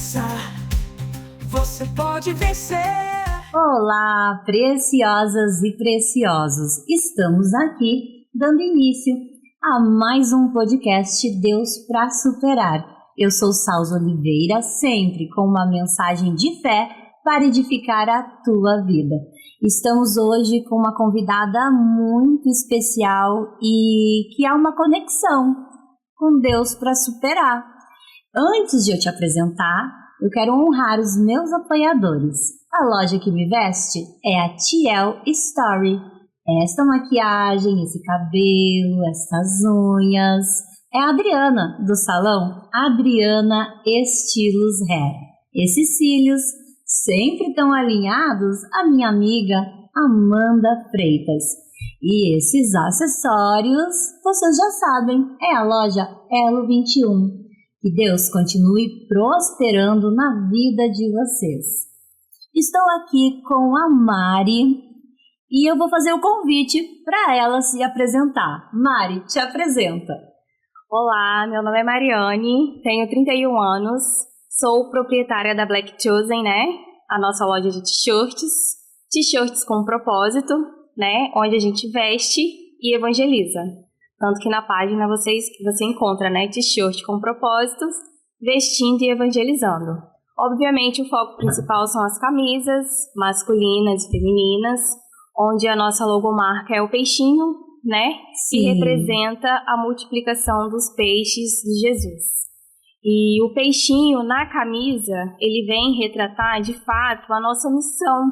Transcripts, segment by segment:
força, você pode vencer. Olá, preciosas e preciosos! Estamos aqui dando início a mais um podcast Deus para Superar. Eu sou Salza Oliveira, sempre com uma mensagem de fé para edificar a tua vida. Estamos hoje com uma convidada muito especial e que há uma conexão com Deus para superar. Antes de eu te apresentar, eu quero honrar os meus apoiadores. A loja que me veste é a Tiel Story. Esta maquiagem, esse cabelo, essas unhas é a Adriana, do salão Adriana Estilos Hair. Esses cílios sempre tão alinhados, a minha amiga Amanda Freitas. E esses acessórios, vocês já sabem, é a loja Elo 21. Que Deus continue prosperando na vida de vocês. Estou aqui com a Mari e eu vou fazer o convite para ela se apresentar. Mari, te apresenta. Olá, meu nome é Mariane, tenho 31 anos, sou proprietária da Black Chosen, né? A nossa loja de t-shirts com propósito, né? Onde a gente veste e evangeliza. Tanto que na página você encontra, né, t-shirt com propósitos, vestindo e evangelizando. Obviamente o foco principal são as camisas masculinas e femininas, onde a nossa logomarca é o peixinho, né, que representa a multiplicação dos peixes de Jesus. E o peixinho na camisa, ele vem retratar de fato a nossa missão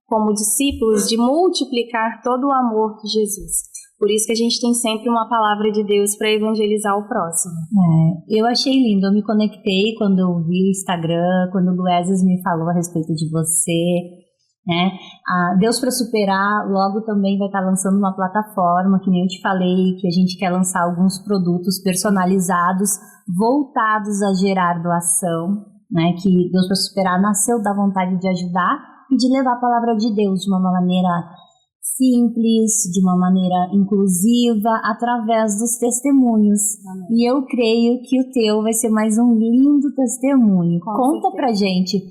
como discípulos de multiplicar todo o amor de Jesus. Por isso que a gente tem sempre uma palavra de Deus para evangelizar o próximo. Eu achei lindo, eu me conectei quando eu vi o Instagram, quando o Luezes me falou a respeito de você, né? Deus para Superar logo também vai estar lançando uma plataforma, que nem eu te falei, que a gente quer lançar alguns produtos personalizados, voltados a gerar doação, né? Que Deus para Superar nasceu da vontade de ajudar e de levar a palavra de Deus de uma maneira simples, de uma maneira inclusiva, através dos testemunhos. Amém. E eu creio que o teu vai ser mais um lindo testemunho. Conta pra gente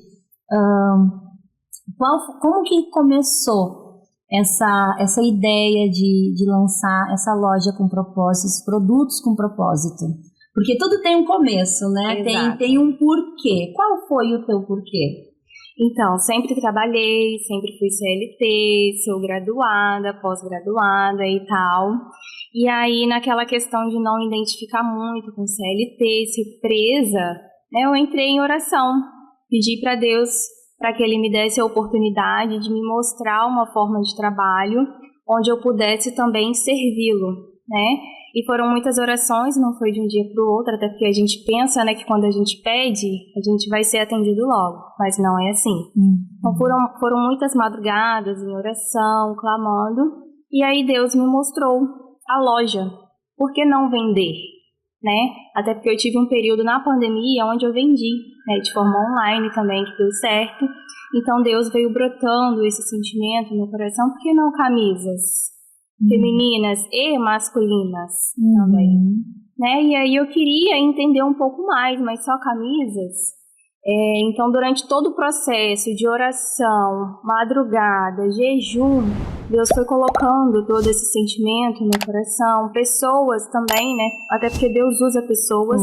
como que começou essa ideia de lançar essa loja com propósitos, produtos com propósito. Porque tudo tem um começo, né? Tem um porquê. Qual foi o teu porquê? Então, sempre trabalhei, sempre fui CLT, sou graduada, pós-graduada e tal. E aí, naquela questão de não identificar muito com CLT, ser presa, né, eu entrei em oração. Pedi para Deus para que Ele me desse a oportunidade de me mostrar uma forma de trabalho onde eu pudesse também servi-lo, né? E foram muitas orações, não foi de um dia para o outro, até porque a gente pensa, né, que quando a gente pede, a gente vai ser atendido logo, mas não é assim. Então foram muitas madrugadas em oração, clamando, e aí Deus me mostrou a loja. Por que não vender? Né? Até porque eu tive um período na pandemia onde eu vendi, né, de forma online também, que deu certo. Então Deus veio brotando esse sentimento no meu coração, por que não camisas? Femininas e masculinas também, né? E aí eu queria entender um pouco mais, mas só camisas. Então, durante todo o processo de oração, madrugada, jejum, Deus foi colocando todo esse sentimento no coração, pessoas também, né? Até porque Deus usa pessoas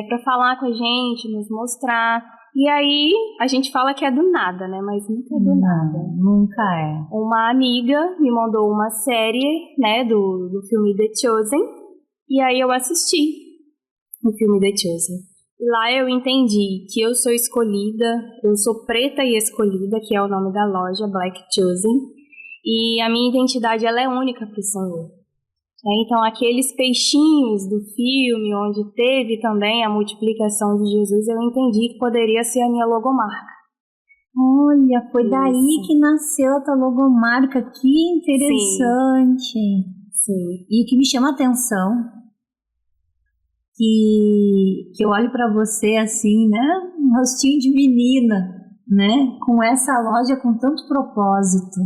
para falar com a gente, nos mostrar. E aí, a gente fala que é do nada, né? Mas nunca é do nada. Nunca é. Uma amiga me mandou uma série, né, do filme The Chosen. E aí eu assisti o filme The Chosen. E lá eu entendi que eu sou escolhida, eu sou preta e escolhida, que é o nome da loja, Black Chosen. E a minha identidade, ela é única para o Senhor. Então, aqueles peixinhos do filme, onde teve também a multiplicação de Jesus, eu entendi que poderia ser a minha logomarca. Olha, foi daí que nasceu a tua logomarca, que interessante. Sim. E o que me chama a atenção, que eu olho para você assim, né, um rostinho de menina, né, com essa loja com tanto propósito,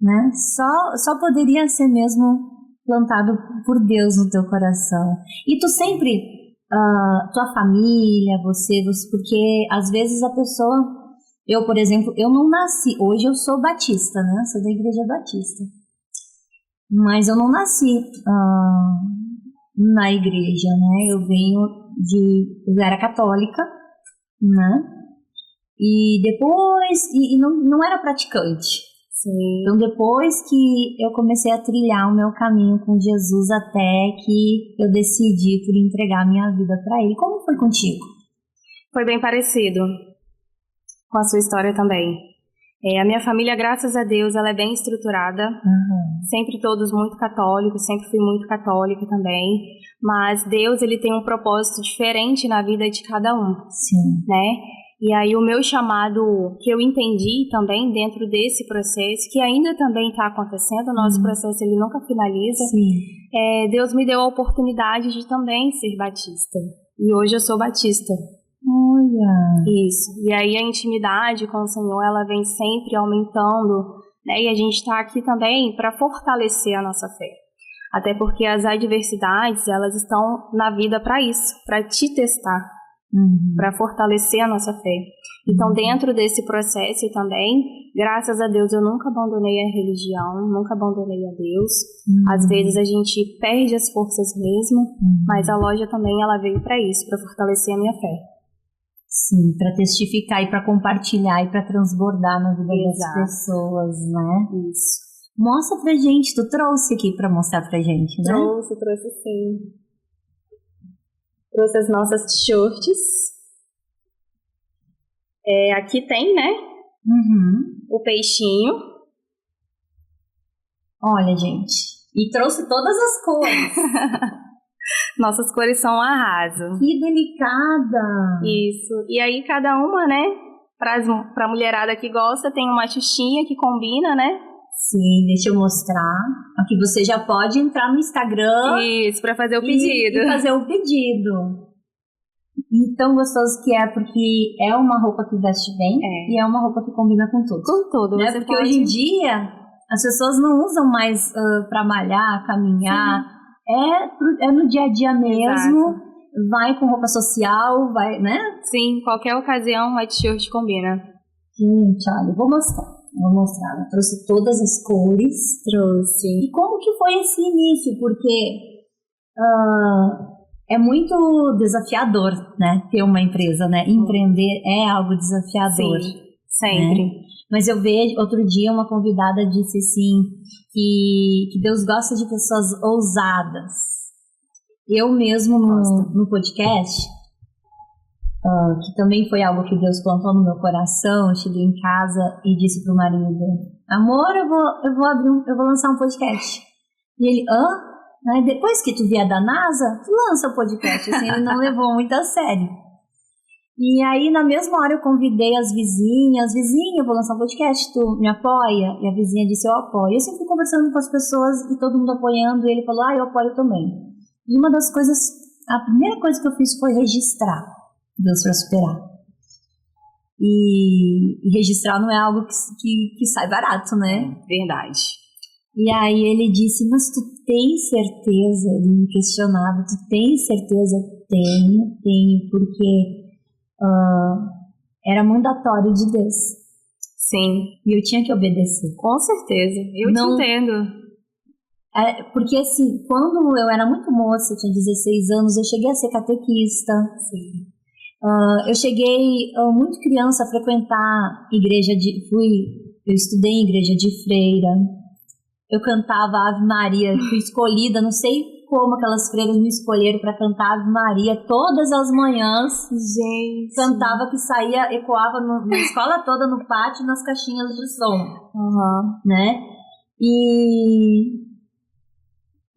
né, só poderia ser mesmo plantado por Deus no teu coração. E tu sempre tua família, você, porque às vezes a pessoa, eu, por exemplo, eu não nasci, hoje eu sou batista, né? Sou da igreja batista. Mas eu não nasci na igreja, né? Eu era católica, né? E depois, e não era praticante. Sim. Então, depois que eu comecei a trilhar o meu caminho com Jesus, até que eu decidi por entregar minha vida para Ele. Como foi contigo? Foi bem parecido com a sua história também. A minha família, graças a Deus, ela é bem estruturada. Sempre todos muito católicos, sempre fui muito católica também. Mas Deus, ele tem um propósito diferente na vida de cada um. Sim. Né? E aí o meu chamado, que eu entendi também dentro desse processo, que ainda também está acontecendo, o nosso processo ele nunca finaliza. Sim. Deus me deu a oportunidade de também ser batista. E hoje eu sou batista. Olha. Isso. E aí a intimidade com o Senhor, ela vem sempre aumentando, né? E a gente está aqui também para fortalecer a nossa fé. Até porque as adversidades, elas estão na vida para isso, para te testar. Para fortalecer a nossa fé. Então, dentro desse processo também, graças a Deus, eu nunca abandonei a religião, nunca abandonei a Deus. Às vezes a gente perde as forças mesmo, mas a loja também ela veio para isso, para fortalecer a minha fé. Sim, para testificar e para compartilhar e para transbordar na vida das pessoas, né? Isso. Mostra pra gente, tu trouxe aqui para mostrar pra gente, né? Trouxe sim. Trouxe as nossas t-shirts. Aqui tem, né? O peixinho. Olha, gente. E trouxe todas as cores. Nossas cores são arraso. Que delicada. Isso. E aí cada uma, né? Pra mulherada que gosta, tem uma xuxinha que combina, né? Sim, deixa eu mostrar. Aqui você já pode entrar no Instagram. Isso, para fazer o pedido. E fazer o pedido. E tão gostoso que é, porque é uma roupa que veste bem e é uma roupa que combina com tudo. Com tudo, né? Porque hoje em dia as pessoas não usam mais para malhar, caminhar. É no dia a dia mesmo. Exato. Vai com roupa social, vai, né? Sim, qualquer ocasião uma t-shirt combina. Gente, olha, vou mostrar. Ela trouxe todas as cores. Trouxe. E como que foi esse início? Porque é muito desafiador, né? Ter uma empresa, né? Empreender é algo desafiador. Sim, sempre. Né? Mas eu vejo, outro dia uma convidada disse assim, que Deus gosta de pessoas ousadas. Eu mesmo no podcast... que também foi algo que Deus plantou no meu coração. Eu cheguei em casa e disse pro marido: amor, eu vou lançar um podcast. E ele, Aí depois que tu vier da NASA, tu lança o podcast. Assim, ele não levou muito a sério. E aí na mesma hora eu convidei as vizinhas: vizinha, eu vou lançar um podcast, tu me apoia? E a vizinha disse: eu apoio. Eu sempre fui conversando com as pessoas e todo mundo apoiando, e ele falou: eu apoio também. E uma das coisas, a primeira coisa que eu fiz foi registrar Deus para Superar. E registrar não é algo que sai barato, né? Verdade. E aí ele disse: mas tu tem certeza? Ele me questionava: tu tem certeza? Tenho, porque era mandatório de Deus. Sim. E eu tinha que obedecer. Com certeza, eu te entendo. Porque assim, quando eu era muito moça, eu tinha 16 anos, eu cheguei a ser catequista. Sim. Eu cheguei muito criança a frequentar igreja eu estudei em igreja de freira. Eu cantava Ave Maria, fui escolhida, não sei como aquelas freiras me escolheram para cantar Ave Maria todas as manhãs. Gente. Cantava que saía, ecoava na escola toda, no pátio, nas caixinhas de som. Né?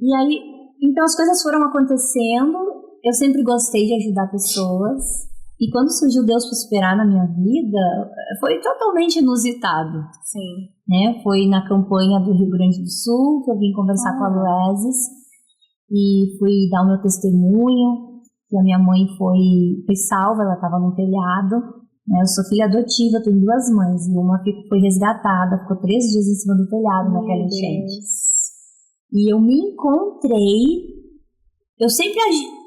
E aí, então as coisas foram acontecendo. Eu sempre gostei de ajudar pessoas. E quando surgiu Deus para Superar na minha vida, foi totalmente inusitado. Sim. Né? Foi na campanha do Rio Grande do Sul que eu vim conversar com a Lueses e fui dar o meu testemunho, que a minha mãe foi salva, ela estava no telhado. Né? Eu sou filha adotiva, tenho duas mães, e uma foi resgatada, ficou 3 dias em cima do telhado naquela enchente. E eu me encontrei, eu sempre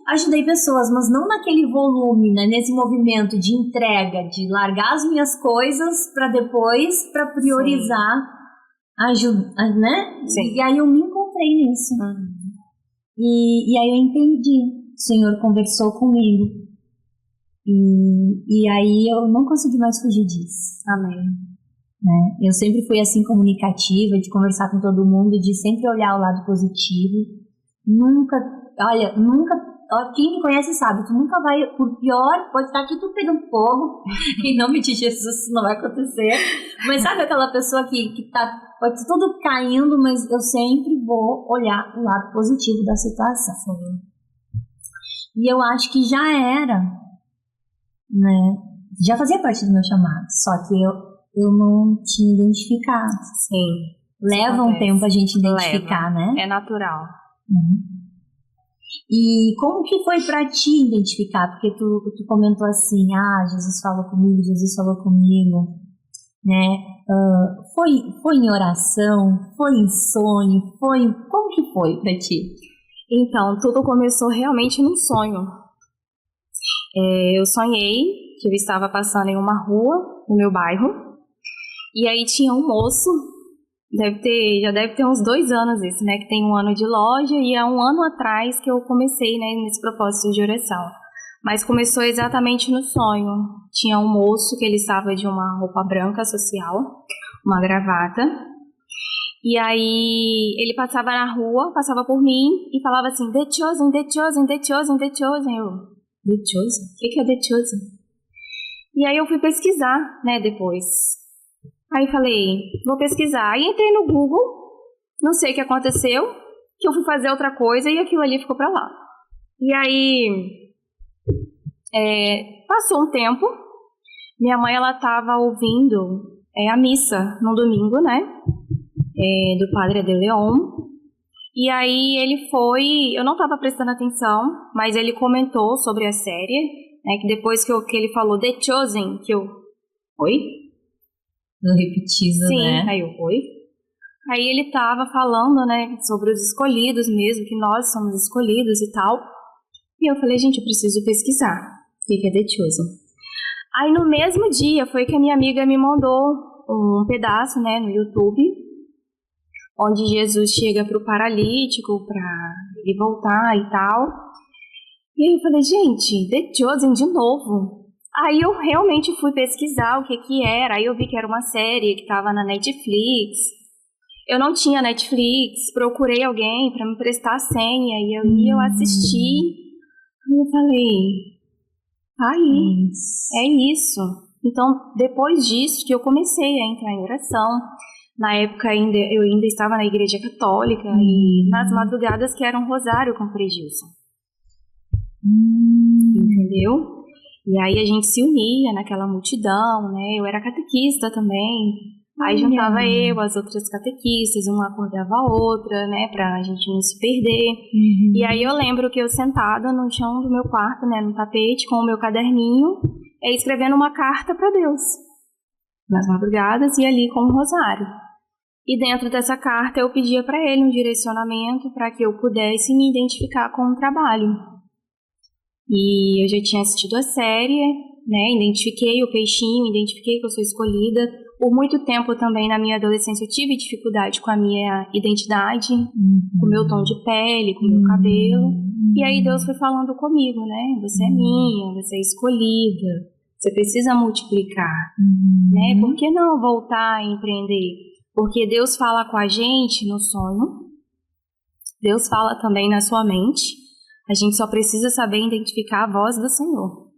ajudei pessoas, mas não naquele volume, né? Nesse movimento de entrega, de largar as minhas coisas para depois, para priorizar, ajudar, né? Sim. E aí eu me encontrei nisso. E aí eu entendi. O Senhor conversou comigo. E aí eu não consegui mais fugir disso. Amém. Né? Eu sempre fui assim comunicativa, de conversar com todo mundo, de sempre olhar o lado positivo. Nunca, quem me conhece sabe, tu nunca vai, por pior, pode estar aqui tudo pegando fogo, em nome de Jesus isso não vai acontecer. Mas sabe aquela pessoa que tá, pode ser tudo caindo, mas eu sempre vou olhar o lado positivo da situação. E eu acho que já era, né? Já fazia parte do meu chamado, só que eu não tinha identificado. Sim. Leva um tempo a gente identificar, né? É natural. E como que foi pra ti identificar? Porque tu comentou assim, Jesus falou comigo, né? Foi em oração, foi em sonho, como que foi pra ti? Então, tudo começou realmente num sonho. Eu sonhei que eu estava passando em uma rua no meu bairro, e aí tinha um moço, já deve ter uns 2 anos isso, né, que tem 1 ano de loja, e há 1 ano atrás que eu comecei, né, nesse propósito de oração. Mas começou exatamente no sonho. Tinha um moço que ele estava de uma roupa branca social, uma gravata, e aí ele passava na rua, passava por mim e falava assim, The Chosen, The Chosen, The Chosen, The Chosen. Eu, The Chosen? O que é The Chosen? E aí eu fui pesquisar, né, depois. Aí falei, vou pesquisar. Aí entrei no Google, não sei o que aconteceu, que eu fui fazer outra coisa e aquilo ali ficou pra lá. E aí, passou um tempo, minha mãe, ela tava ouvindo a missa no domingo, né, do Padre Adeleon. E aí ele foi, eu não tava prestando atenção, mas ele comentou sobre a série, né, que depois que ele falou The Chosen, que eu, oi? Repetido, sim, né? Aí eu, oi? Aí ele tava falando, né, sobre os escolhidos mesmo, que nós somos escolhidos e tal. E eu falei, gente, eu preciso pesquisar o que é The Chosen. Aí no mesmo dia foi que a minha amiga me mandou um pedaço, né, no YouTube, onde Jesus chega pro paralítico pra ele voltar e tal. E aí eu falei, gente, The Chosen de novo. Aí eu realmente fui pesquisar o que era, aí eu vi que era uma série que estava na Netflix. Eu não tinha Netflix, procurei alguém para me prestar a senha, e eu assisti. E eu falei, tá aí, é isso. Então, depois disso que eu comecei a entrar em oração. Na época eu ainda estava na igreja católica, e nas madrugadas que era um rosário com Frei Gilson. Entendeu? E aí a gente se unia naquela multidão, né? Eu era catequista também. Aí juntava eu, as outras catequistas, uma acordava a outra, né? Pra gente não se perder. E aí eu lembro que eu sentada no chão do meu quarto, né? No tapete, com o meu caderninho, escrevendo uma carta para Deus. Nas madrugadas e ali com o rosário. E dentro dessa carta eu pedia para ele um direcionamento para que eu pudesse me identificar com o trabalho. E eu já tinha assistido a série, né, identifiquei o peixinho, identifiquei que eu sou escolhida. Por muito tempo também na minha adolescência eu tive dificuldade com a minha identidade, com o meu tom de pele, com o meu cabelo. E aí Deus foi falando comigo, né, você é minha, você é escolhida, você precisa multiplicar, né, por que não voltar a empreender? Porque Deus fala com a gente no sonho, Deus fala também na sua mente. A gente só precisa saber identificar a voz do Senhor.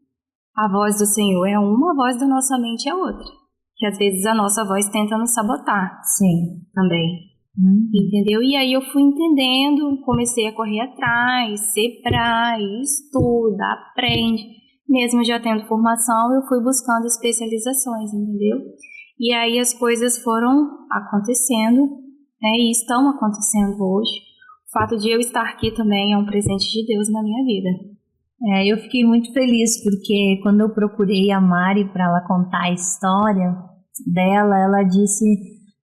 A voz do Senhor é uma, a voz da nossa mente é outra. Que às vezes a nossa voz tenta nos sabotar. Sim. Também. Entendeu? E aí eu fui entendendo, comecei a correr atrás, Sebrae, estuda, aprende. Mesmo já tendo formação, eu fui buscando especializações, entendeu? E aí as coisas foram acontecendo, né? E estão acontecendo hoje. O fato de eu estar aqui também é um presente de Deus na minha vida. Eu fiquei muito feliz porque quando eu procurei a Mari para ela contar a história dela, ela disse,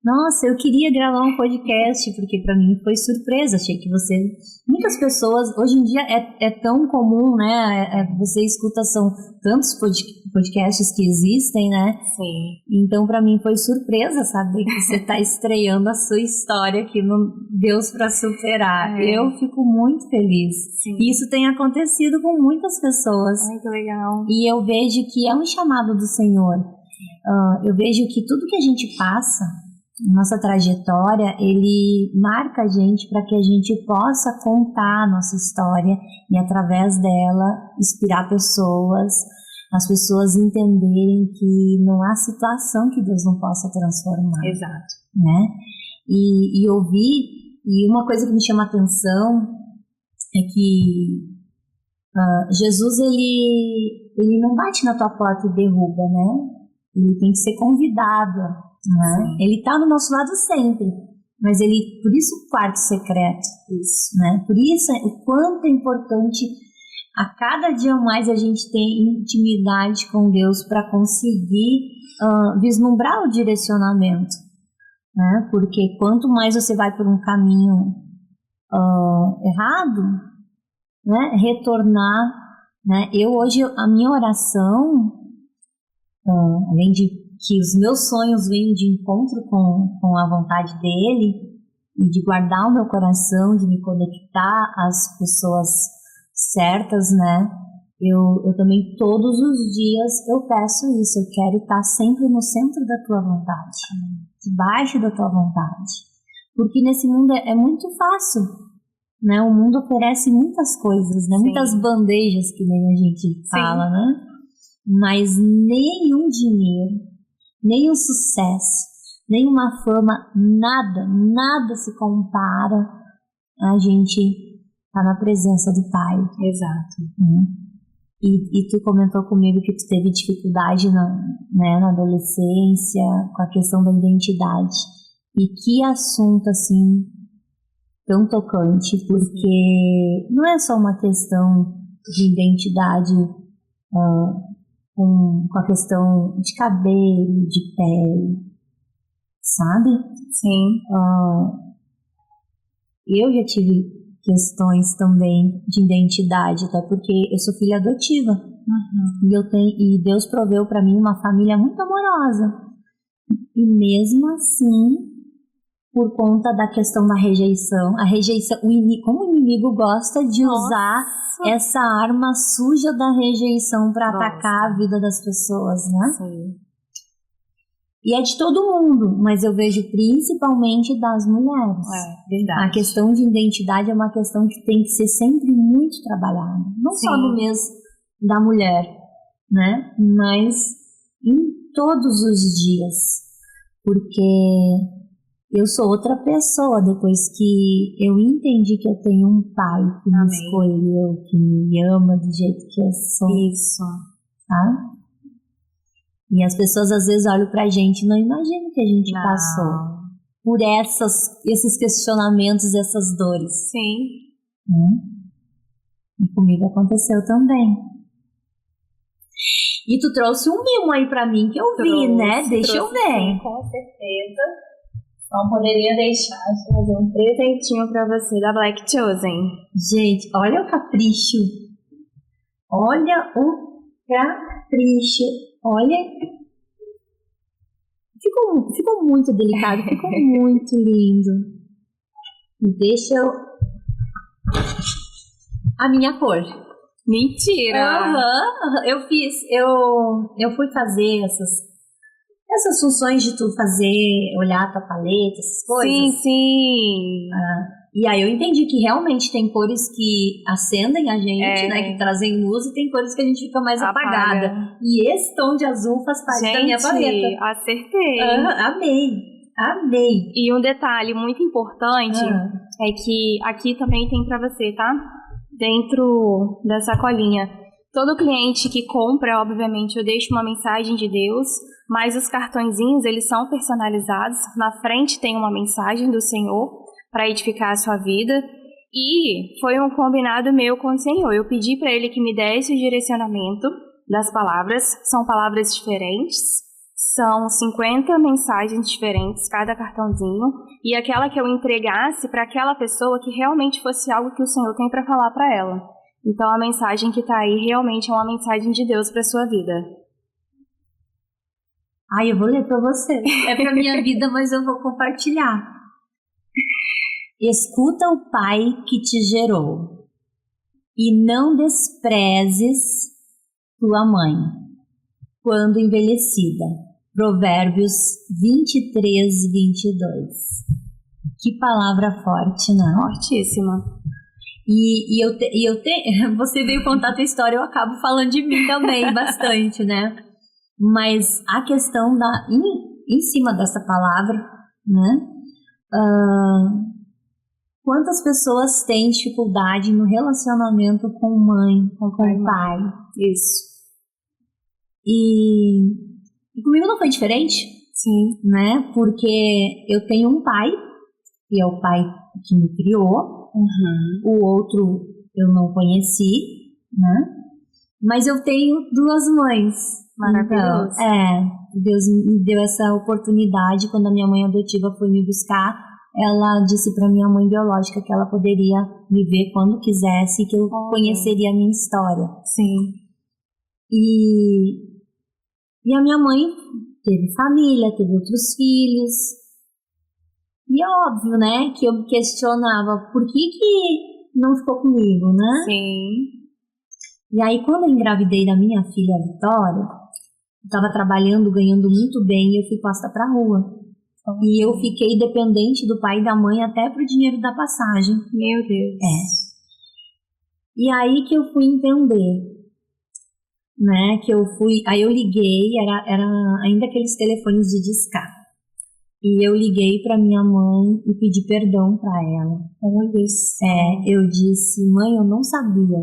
Nossa, eu queria gravar um podcast, porque para mim foi surpresa. Achei que você... Muitas pessoas, hoje em dia é tão comum, né? Você escuta, são tantos podcasts que existem, né? Sim. Então, para mim foi surpresa saber que você está estreando a sua história aqui no Deus para Superar. Eu fico muito feliz. Sim. E isso tem acontecido com muitas pessoas. Ai, que legal. E eu vejo que é um chamado do Senhor. Eu vejo que tudo que a gente passa, nossa trajetória, ele marca a gente para que a gente possa contar a nossa história e através dela inspirar pessoas, as pessoas entenderem que não há situação que Deus não possa transformar. Exato. Né? E ouvir, e uma coisa que me chama a atenção é que Jesus, ele não bate na tua porta e derruba, né? Ele tem que ser convidado, né? Ele está do nosso lado sempre, mas por isso o quarto secreto, isso, né? Por isso o quanto é importante a cada dia mais a gente ter intimidade com Deus para conseguir vislumbrar o direcionamento, né? Porque quanto mais você vai por um caminho errado, né? Retornar, né? Hoje a minha oração, além de que os meus sonhos venham de encontro com a vontade dele e de guardar o meu coração, de me conectar às pessoas certas, né? Eu também todos os dias eu peço isso, eu quero estar sempre no centro da tua vontade, debaixo da tua vontade, porque nesse mundo é muito fácil, né? O mundo oferece muitas coisas, né? Muitas bandejas, que nem a gente fala, né? Mas nenhum dinheiro, nenhum sucesso, nenhuma fama, nada se compara a gente estar na presença do Pai. Exato. E tu comentou comigo que tu teve dificuldade na adolescência com a questão da identidade. E que assunto, assim, tão tocante, porque não é só uma questão de identidade com a questão de cabelo, de pele, sabe? Sim. Eu já tive questões também de identidade, até porque eu sou filha adotiva. E Deus proveu para mim uma família muito amorosa. E mesmo assim, por conta da questão da rejeição, como o inimigo gosta de usar essa arma suja da rejeição para atacar a vida das pessoas, né? Sim. E é de todo mundo, mas eu vejo principalmente das mulheres. Verdade. A questão de identidade é uma questão que tem que ser sempre muito trabalhada. Não só no mês da mulher, né? Mas em todos os dias. Porque eu sou outra pessoa depois que eu entendi que eu tenho um pai que me escolheu, que me ama do jeito que eu sou. Isso. Tá? E as pessoas às vezes olham pra gente e não imaginam que a gente passou por esses questionamentos, essas dores. Sim. E comigo aconteceu também. E tu trouxe um mimo aí pra mim que eu vi, né? Deixa eu ver. Sim, com certeza. Não poderia deixar de fazer um presentinho pra você da Black Chosen. Gente, olha o capricho. Olha o capricho. Olha. Ficou muito delicado, ficou muito lindo. Deixa eu... A minha cor. Mentira! Eu fui fazer essas funções de tu olhar a tua paleta, essas coisas. Sim. E aí eu entendi que realmente tem cores que acendem a gente, né? Que trazem luz, e tem cores que a gente fica mais apagada. E esse tom de azul faz parte da minha paleta. Acertei. Amei. E um detalhe muito importante é que aqui também tem pra você, tá? Dentro da sacolinha. Todo cliente que compra, obviamente, eu deixo uma mensagem de Deus, mas os cartõezinhos, eles são personalizados. Na frente tem uma mensagem do Senhor para edificar a sua vida. E foi um combinado meu com o Senhor. Eu pedi para Ele que me desse o direcionamento das palavras. São palavras diferentes, São 50 mensagens diferentes, cada cartãozinho, e aquela que eu entregasse para aquela pessoa que realmente fosse algo que o Senhor tem para falar para ela. Então a mensagem que está aí realmente é uma mensagem de Deus para sua vida. Eu vou ler para você. É para minha vida, mas eu vou compartilhar. Escuta o Pai que te gerou e não desprezes tua mãe quando envelhecida. Provérbios 23, 22. Que palavra forte, não é? Fortíssima. Você veio contar a tua história, eu acabo falando de mim também bastante, né? Mas a questão em cima dessa palavra, né? Quantas pessoas têm dificuldade no relacionamento com mãe, com pai? Isso. E comigo não foi diferente. Sim. Né? Porque eu tenho um pai, que é o pai que me criou. O outro eu não conheci, né? Mas eu tenho duas mães. Maravilhoso. Então, Deus me deu essa oportunidade. Quando a minha mãe adotiva foi me buscar, ela disse para minha mãe biológica que ela poderia me ver quando quisesse, que eu conheceria a minha história. Sim. E a minha mãe teve família, teve outros filhos. E é óbvio, né, que eu me questionava por que não ficou comigo, né? Sim. E aí, quando eu engravidei da minha filha Vitória, eu estava trabalhando, ganhando muito bem, e eu fui posta para a rua. E eu fiquei dependente do pai e da mãe até pro dinheiro da passagem. Meu Deus. E aí que eu fui entender, né, aí eu liguei, era ainda aqueles telefones de discar. E eu liguei para minha mãe e pedi perdão para ela. Eu disse, mãe, eu não sabia.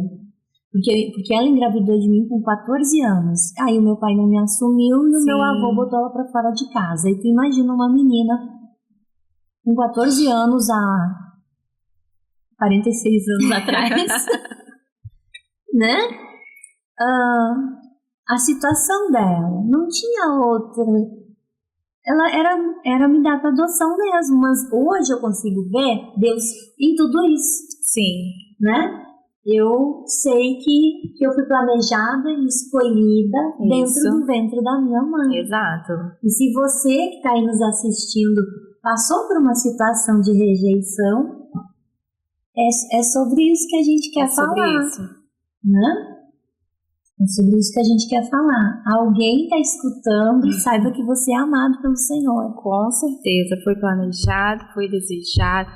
Porque ela engravidou de mim com 14 anos. Aí o meu pai não me assumiu e o meu avô botou ela para fora de casa. E tu imagina uma menina com 14 anos há 46 anos atrás, né? A situação dela não tinha outra. Ela era me dar para adoção mesmo, mas hoje eu consigo ver Deus em tudo isso. Sim. Né? Eu sei que eu fui planejada e escolhida dentro do ventre da minha mãe. Exato. E se você que está aí nos assistindo passou por uma situação de rejeição, é sobre isso que a gente quer falar. Sobre isso. Né? É sobre isso que a gente quer falar. Alguém está escutando e saiba que você é amado pelo Senhor. Com certeza. Foi planejado, foi desejado,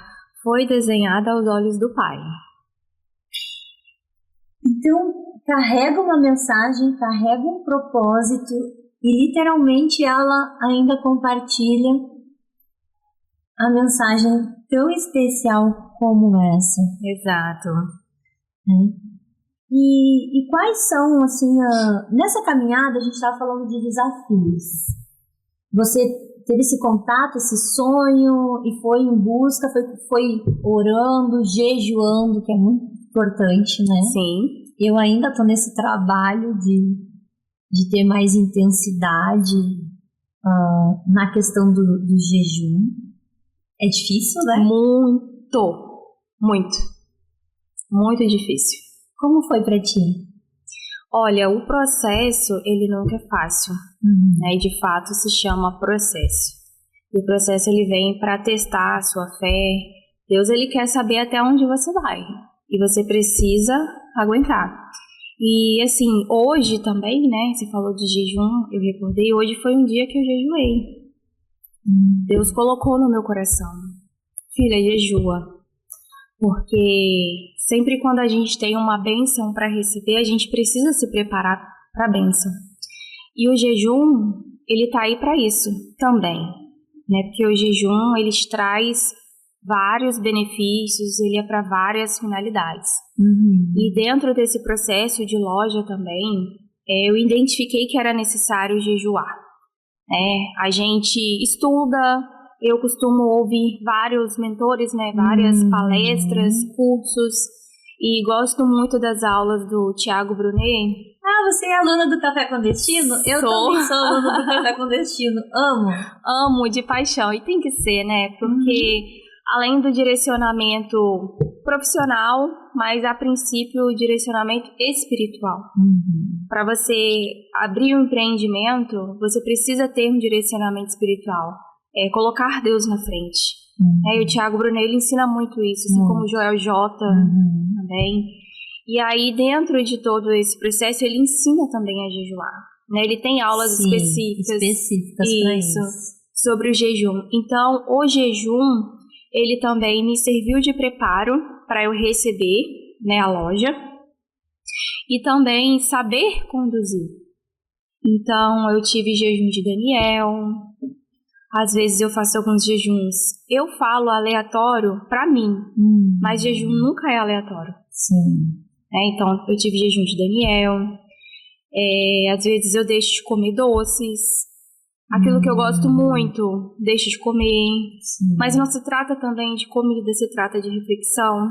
foi desenhado aos olhos do Pai. Então, carrega uma mensagem, carrega um propósito e literalmente ela ainda compartilha a mensagem tão especial como essa. Exato. E quais são, assim, nessa caminhada a gente estava falando de desafios. Você teve esse contato, esse sonho e foi em busca, foi orando, jejuando, que é muito importante, né? Sim. Eu ainda estou nesse trabalho de ter mais intensidade na questão do jejum. É difícil, né? Muito difícil. Como foi para ti? Olha, o processo, ele nunca é fácil, né? E de fato se chama processo. E o processo, ele vem para testar a sua fé. Deus, ele quer saber até onde você vai. E você precisa aguentar. E assim, hoje também, né? Você falou de jejum, eu recordei, hoje foi um dia que eu jejuei. Deus colocou no meu coração, filha, jejua. Porque sempre quando a gente tem uma bênção para receber, a gente precisa se preparar para a bênção. E o jejum, ele tá aí para isso também, né? Porque o jejum, ele te traz vários benefícios, ele é para várias finalidades. E dentro desse processo de loja também, eu identifiquei que era necessário jejuar. A gente estuda, eu costumo ouvir vários mentores, né, várias palestras, cursos, e gosto muito das aulas do Tiago Brunet, Ah, você é aluna do Café com Destino? Eu Sou. também sou aluna do Café com Destino. Amo. Amo de paixão, e tem que ser, né? Porque além do direcionamento profissional, mas a princípio o direcionamento espiritual. Para você abrir um empreendimento, você precisa ter um direcionamento espiritual. Colocar Deus na frente. E o Thiago Brunello ensina muito isso, assim como o Joel J também. E aí, dentro de todo esse processo, ele ensina também a jejuar. Né? Ele tem aulas específicas para isso. Sobre o jejum. Então, o jejum, ele também me serviu de preparo para eu receber, né, a loja e também saber conduzir. Então, eu tive jejum de Daniel. Às vezes eu faço alguns jejuns. Eu falo aleatório para mim, mas jejum nunca é aleatório. Sim. Então, eu tive jejum de Daniel. Às vezes eu deixo de comer doces. Aquilo que eu gosto muito, deixo de comer. Sim. Mas não se trata também de comida, se trata de reflexão.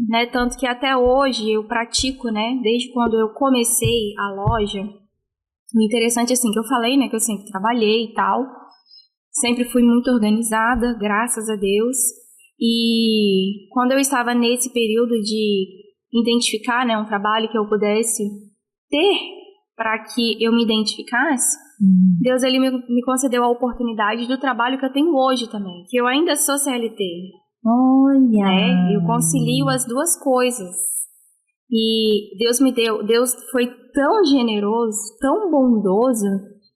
Né? Tanto que até hoje eu pratico, né? Desde quando eu comecei a loja. O interessante, assim, que eu falei, né? Que eu sempre trabalhei e tal. Sempre fui muito organizada, graças a Deus. E quando eu estava nesse período de identificar, né, um trabalho que eu pudesse ter para que eu me identificasse, Deus ele me concedeu a oportunidade do trabalho que eu tenho hoje também, que eu ainda sou CLT. Olha! Né? Eu concilio as duas coisas. E Deus foi tão generoso, tão bondoso,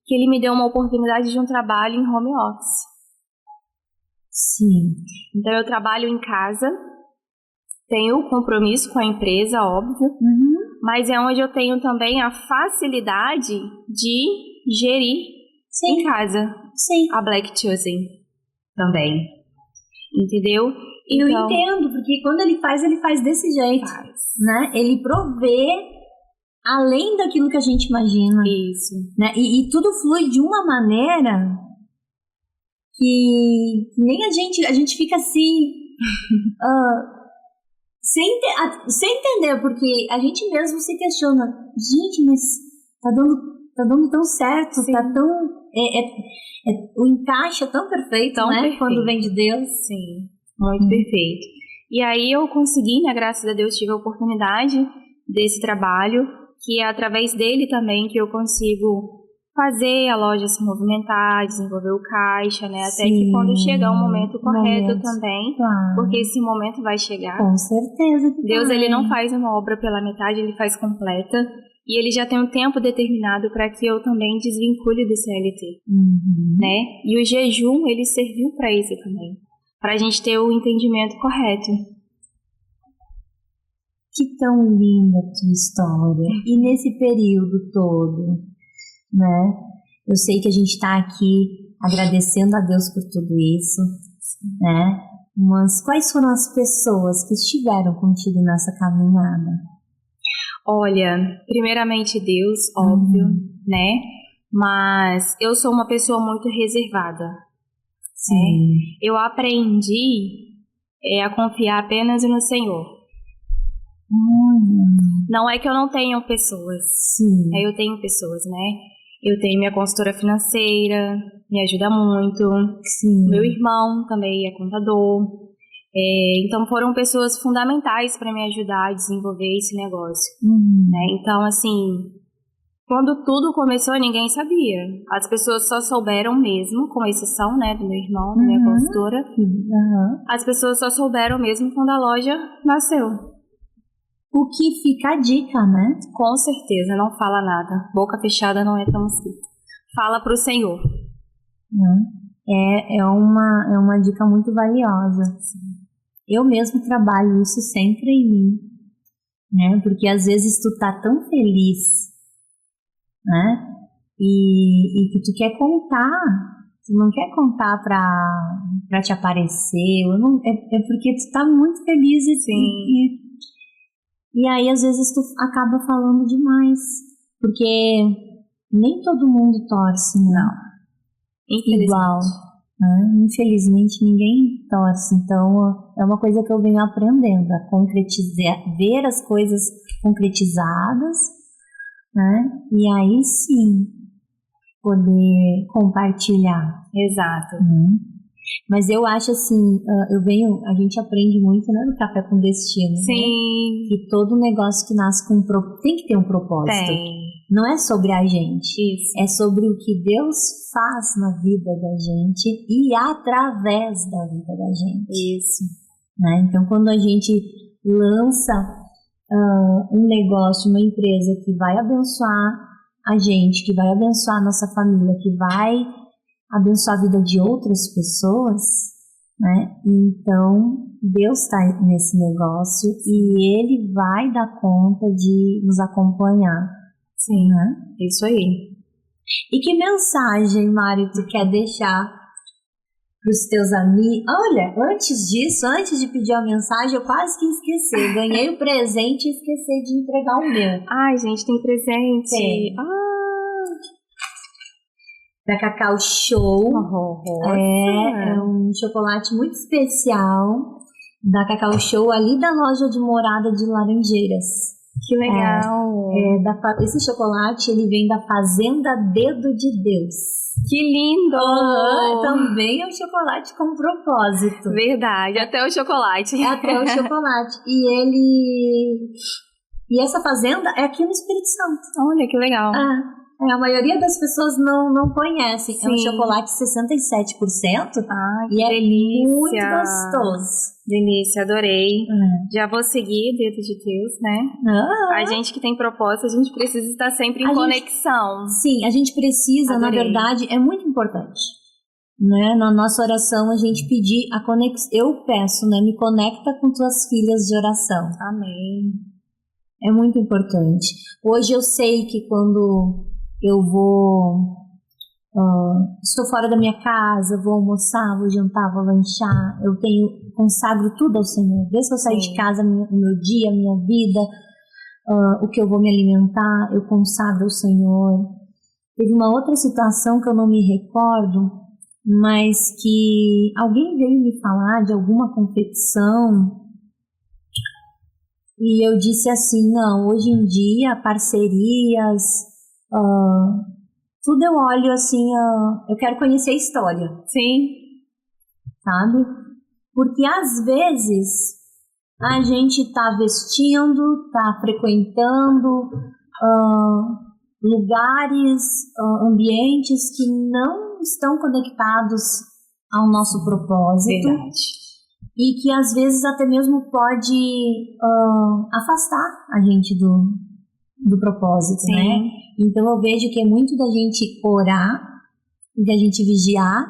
que ele me deu uma oportunidade de um trabalho em home office. Sim. Então eu trabalho em casa, tenho compromisso com a empresa, óbvio, mas é onde eu tenho também a facilidade de gerir em casa. Sim. A Black Chosen também. Entendeu? Eu entendo, porque quando ele faz desse jeito. Né? Ele provê além daquilo que a gente imagina. Isso. Né? E tudo flui de uma maneira que nem a gente fica assim, sem entender, porque a gente mesmo se questiona, gente, mas tá dando tão certo, Sim. tá tão, o encaixe é tão perfeito, Tão né? perfeito. Quando vem de Deus. Sim, muito perfeito. E aí eu consegui, né, graças a Deus, tive a oportunidade desse trabalho, que é através dele também que eu consigo fazer a loja se movimentar, desenvolver o caixa, né? Até que quando chegar o momento correto também, claro. Porque esse momento vai chegar. Com certeza que Deus, vai. ele não faz uma obra pela metade, ele faz completa. E ele já tem um tempo determinado para que eu também desvincule do CLT, né? E o jejum, ele serviu para isso também, para a gente ter o entendimento correto. Que tão linda a tua história. E nesse período todo, né? Eu sei que a gente está aqui agradecendo a Deus por tudo isso, né? Mas quais foram as pessoas que estiveram contigo nessa caminhada? Olha, primeiramente Deus, óbvio, né? Mas eu sou uma pessoa muito reservada. Sim. Né? Eu aprendi a confiar apenas no Senhor. Não é que eu não tenho pessoas. Sim. Eu tenho pessoas, né? Eu tenho minha consultora financeira, me ajuda muito. Sim. Meu irmão também é contador. Então foram pessoas fundamentais para me ajudar a desenvolver esse negócio. Né? Então, assim, quando tudo começou, ninguém sabia. As pessoas só souberam mesmo, com exceção, né, do meu irmão, da minha consultora. As pessoas só souberam mesmo quando a loja nasceu. O que fica a dica, né? Com certeza, não fala nada. Boca fechada não entra mosquito. Fala pro Senhor. É uma dica muito valiosa. Eu mesmo trabalho isso sempre em mim, né? Porque às vezes tu tá tão feliz, né? E que tu quer contar. Tu não quer contar pra te aparecer. É porque tu tá muito feliz e aí, às vezes, tu acaba falando demais. Porque nem todo mundo torce, não. Igual. Né? Infelizmente, ninguém torce. Então, é uma coisa que eu venho aprendendo. A concretizar, ver as coisas concretizadas, né? E aí sim, poder compartilhar. Exato. Mas eu acho assim, a gente aprende muito, né, no Café com Destino, Sim. né? Que todo negócio que nasce tem que ter um propósito. Tem. Não é sobre a gente. Isso. É sobre o que Deus faz na vida da gente e através da vida da gente. Isso. Né? Então, quando a gente lança um negócio, uma empresa que vai abençoar a gente, que vai abençoar a nossa família, que vai abençoar a vida de outras pessoas, né? Então, Deus está nesse negócio e Ele vai dar conta de nos acompanhar. Sim, né? Isso aí. E que mensagem, Mari, tu quer deixar para os teus amigos? Olha, antes de pedir a mensagem, eu quase que esqueci. Ganhei o presente e esqueci de entregar o meu. Ai, gente, tem presente. Tem. Ah, Da Cacau Show. nossa. É um chocolate muito especial da Cacau Show, ali da loja de Morada de Laranjeiras. Que legal. Esse chocolate, ele vem da Fazenda Dedo de Deus. Que lindo. Também é um chocolate com propósito. Verdade, até o chocolate. Até o chocolate. E essa fazenda é aqui no Espírito Santo. Olha, que legal. A maioria das pessoas não conhece. Sim. É um chocolate 67%. Ai, que E é delícia. muito gostoso. Delícia, adorei. Já vou seguir Dedo de Deus, né? A gente que tem propósito, a gente precisa estar sempre em conexão. Sim, a gente precisa, Adorei. na verdade, é muito importante. Né? Na nossa oração, a gente pedir a conexão. Eu peço, né? Me conecta com tuas filhas de oração. Amém. É muito importante. Hoje eu sei que quando eu estou fora da minha casa, vou almoçar, vou jantar, vou lanchar, consagro tudo ao Senhor. Desde que eu saí de casa, o meu dia, a minha vida, o que eu vou me alimentar, eu consagro ao Senhor. Teve uma outra situação que eu não me recordo, mas que alguém veio me falar de alguma confecção e eu disse assim, não, hoje em dia, parcerias, tudo eu olho assim, eu quero conhecer a história. Sim. Sabe? Porque às vezes a gente está vestindo, está frequentando lugares, ambientes que não estão conectados ao nosso propósito. Verdade. E que às vezes até mesmo pode afastar a gente do propósito, Sim. né? Então eu vejo que é muito da gente orar e da gente vigiar,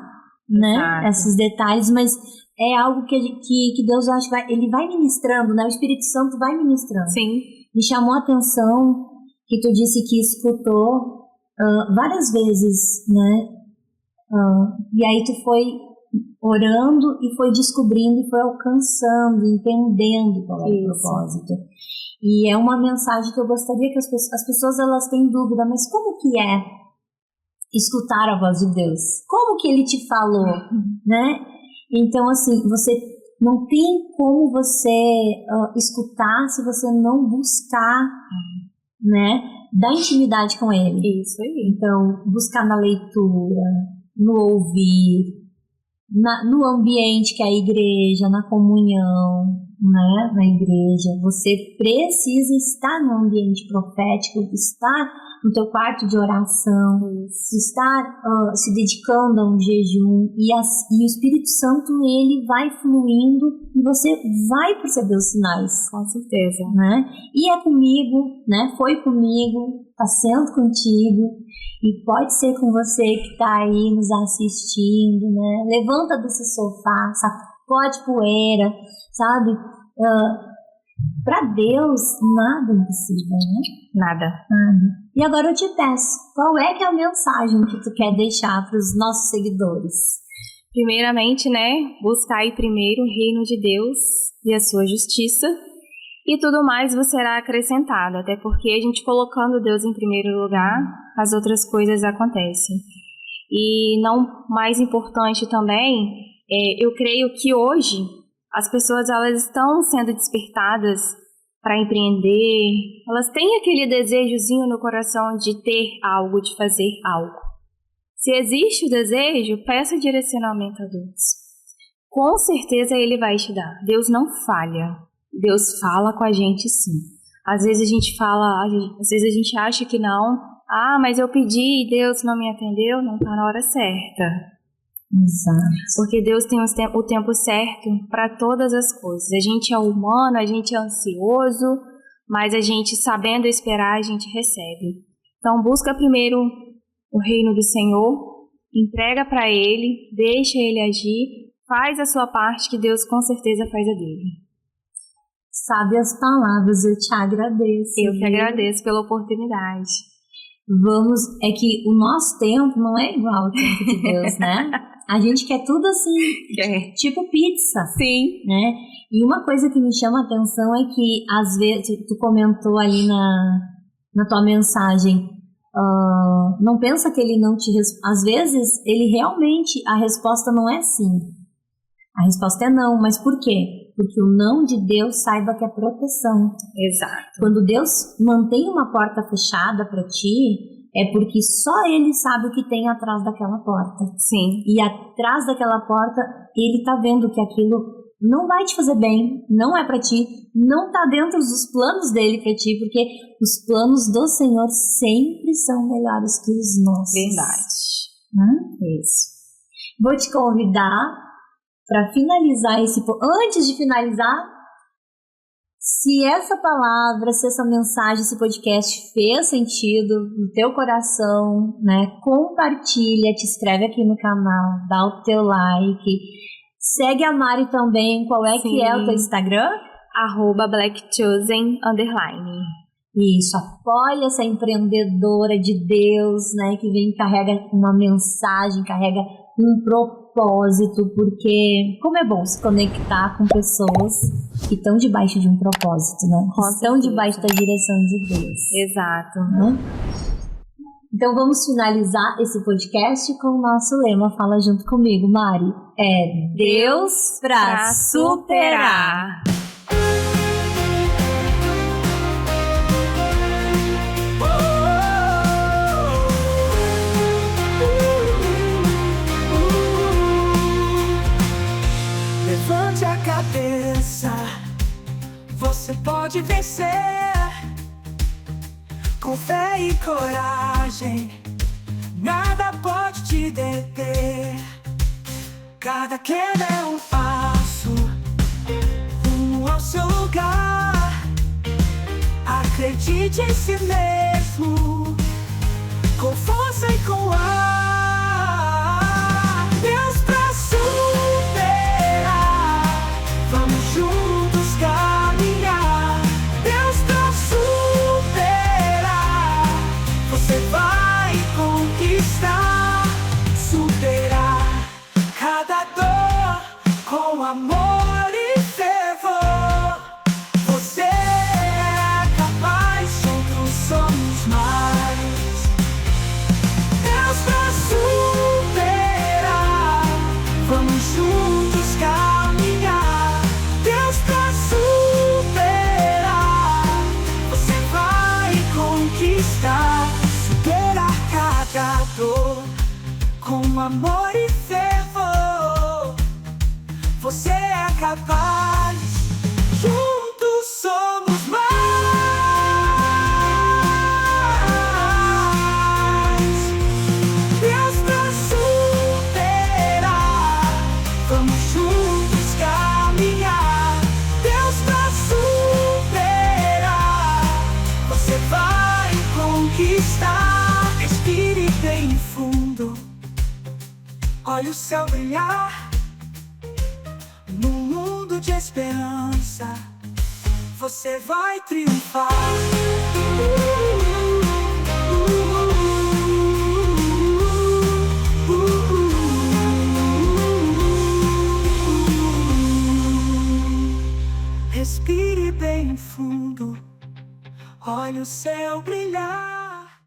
né? Exato. Esses detalhes, mas é algo que Deus, acho que ele vai ministrando, né? O Espírito Santo vai ministrando. Sim. Me chamou a atenção que tu disse que escutou várias vezes, né? E aí tu foi orando e foi descobrindo e foi alcançando, entendendo qual é o propósito. E é uma mensagem que eu gostaria que as pessoas elas têm dúvida, mas como que é escutar a voz de Deus? Como que Ele te falou, né? Então, assim, você não tem como você escutar se você não buscar, né? Da intimidade com Ele. Isso aí. Então, buscar na leitura, no ouvir, no ambiente que é a igreja, na comunhão, né, na igreja. Você precisa estar no ambiente profético, estar no teu quarto de oração, estar se dedicando a um jejum e o Espírito Santo ele vai fluindo e você vai perceber os sinais. Com certeza. Né? E é comigo, né? Foi comigo, está sendo contigo. E pode ser com você que está aí nos assistindo, né? Levanta desse sofá, sacode poeira, sabe? Para Deus, nada é impossível, né? Nada. E agora eu te peço, qual é que é a mensagem que tu quer deixar para os nossos seguidores? Primeiramente, né? Buscai primeiro o reino de Deus e a sua justiça. E tudo mais vos será acrescentado, até porque a gente colocando Deus em primeiro lugar, as outras coisas acontecem. E não mais importante também, eu creio que hoje as pessoas elas estão sendo despertadas para empreender, elas têm aquele desejozinho no coração de ter algo, de fazer algo. Se existe o desejo, peça direcionamento a Deus. Com certeza Ele vai te dar. Deus não falha. Deus fala com a gente sim. Às vezes a gente fala, às vezes a gente acha que não. Ah, mas eu pedi e Deus não me atendeu, não está na hora certa. Exato. Porque Deus tem o tempo certo para todas as coisas. A gente é humano, a gente é ansioso, mas a gente, sabendo esperar, a gente recebe. Então, busca primeiro o reino do Senhor, entrega para Ele, deixa Ele agir, faz a sua parte, que Deus com certeza faz a dele. Sabe as palavras, eu te agradeço. Eu que agradeço pela oportunidade. É que o nosso tempo não é igual ao tempo de Deus, né? A gente quer tudo assim, tipo pizza. Sim. Né? E uma coisa que me chama a atenção é que, às vezes, tu comentou ali na tua mensagem, não pensa que ele não te responde. Às vezes, ele realmente, a resposta não é sim. A resposta é não, mas por quê? Porque o não de Deus, saiba que é proteção. Exato. Quando Deus mantém uma porta fechada para ti, é porque só Ele sabe o que tem atrás daquela porta. Sim. E atrás daquela porta, Ele tá vendo que aquilo não vai te fazer bem, não é para ti, não tá dentro dos planos dele para ti, porque os planos do Senhor sempre são melhores que os nossos. Verdade. Isso. Vou te convidar para finalizar antes de finalizar, se essa palavra, se essa mensagem, esse podcast fez sentido no teu coração, né? Compartilha, te inscreve aqui no canal, dá o teu like, segue a Mari também. Qual é que é o teu Instagram? @blackchosen_. Isso, apoia essa empreendedora de Deus, né? Que vem, carrega uma mensagem, carrega um propósito, porque como é bom se conectar com pessoas que estão debaixo de um propósito, né? Que estão debaixo da direção de Deus. Exato. Né? Então vamos finalizar esse podcast com o nosso lema. Fala junto comigo, Mari. É Deus pra superar. Levante a cabeça, você pode vencer. Com fé e coragem, nada pode te deter. Cada queda é um passo rumo ao seu lugar. Acredite em si mesmo, com força e com ar. Deus pra superar, vamos juntos caminhar. Deus pra superar, você vai conquistar. Superar cada dor com amor e fervor. Você é capaz, juntos somos mais. Deus pra superar, vamos juntos caminhar. Deus pra superar, você vai conquistar. Superar cada dor com amor e fervor. Você é capaz, juntos somos mais. Deus pra superar, vamos juntos caminhar. Deus pra superar, você vai conquistar. Respire bem fundo, olhe o céu brilhar. No mundo de esperança, você vai triunfar. Respire bem fundo, olhe o céu brilhar.